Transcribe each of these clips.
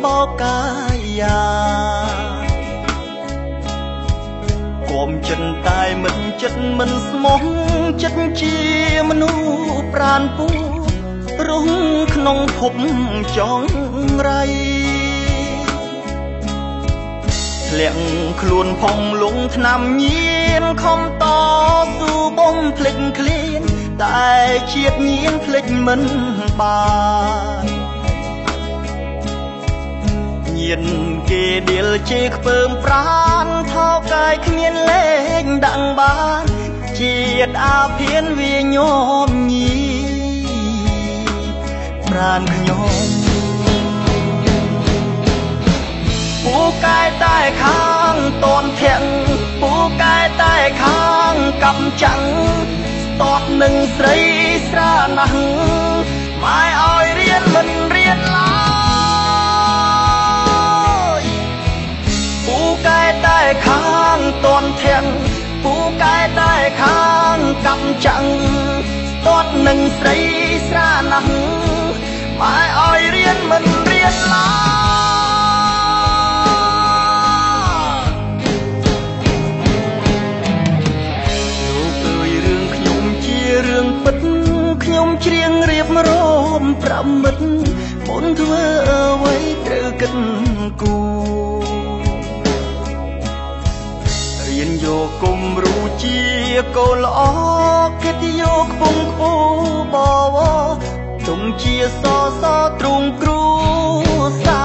បោកាយាគំចិនតែមិនចិត្តមិនស្មោះចិត្តជាមនុស្សប្រានពូរស់ក្នុងភពចងរៃធ្លាក់ខ្លួនផងលងឆ្នាំញៀនខំតស៊ូបំភ្លេចឃ្លានតែជាតិញៀនភ្លេចមិនបានញៀនគេដៀលជេរខ្ពើមប្រានថោកាយគ្មានលេងដាក់បានជាតិអាភានវាញោមញីប្រានខ្ញុំពូកែតែខាងតនធាក់ពូកែតែខាងកំចាំងតតនឹងស្រីស្រាណាស់ម៉ែឲ្យរៀនមិនរៀនឡើយពូកែតែខាងតនធាក់ពូកែតែខាងកំចាំងតតនឹងស្រីស្រាណាស់ម៉ែឲ្យរៀនមិនរៀនឡើយរឿងពិតខ្ញុំច្រៀងរៀបរំប្រមិតមុនធ្វើអ្វីត្រូវគិតគូរៀនយកគំរូជាកូនល្អគិតយកខ្ពង់ខ្ពស់បវទុំជាសសទ្រង់គ្រូសា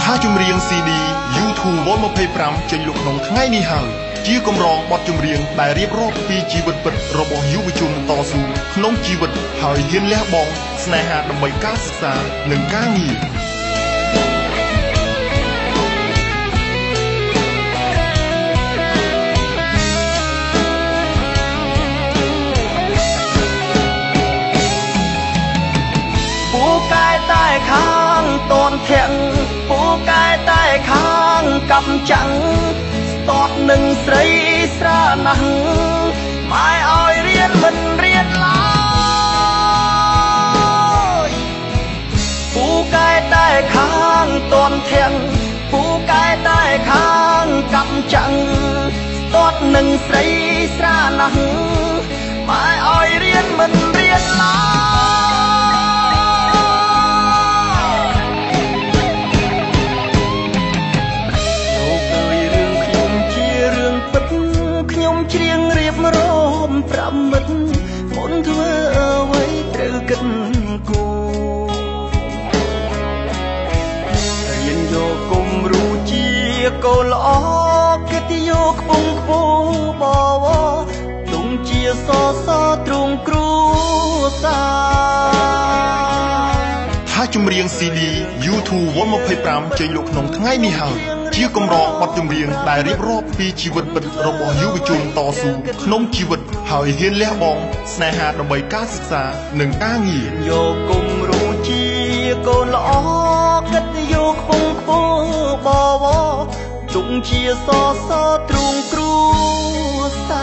ថាចម្រៀង CD YouTube Vol 25ចេញលក់ក្នុងថ្ងៃនេះហើយជាកម្រងបទចម្រៀងដែលរៀបរាប់ពីជីវិតពិតរបស់យុវជនតស៊ូក្នុងជីវិតហើយហ៊ានលះបង់ស្នេហាដើម្បីការសិក្សានិងការងារពូកែតែខាងតនធាក់ពូកែតែខាងកំចាំងតតនឹងស្រីស្រាណាស់ម៉ែឲ្យរៀនមិនរៀនឡើយពូកែតែខាងតនធាក់ពូកែតែខាងកំចាំងតតនឹងស្រីស្រាណាស់ម៉ែឲ្យរៀនមិនរៀនឡើយច្រៀងរៀបរំប្រមិតមុនធ្វើអ្វីត្រូវគិតគូរៀនយកគំរូជាកូនល្អគិតយកខ្ពង់ខ្ពស់បវទុំជាសសទ្រង់គ្រូសាថាចម្រៀង CD YouTube Vol 25ចេញលក់ក្នុងថ្ងៃនេះហើយជាកម្រងបទចម្រៀងដែលរៀបរាប់ពីជីវិតពិតរបស់យុវជនតស៊ូក្នុងជីវិតហើយហ៊ានលះបង់ស្នេហាដើម្បីការសិក្សានិងការងារយកគំរូជាកូនល្អគិតយកខ្ពង់ខ្ពស់បវទុំជាសសទ្រង់គ្រូសា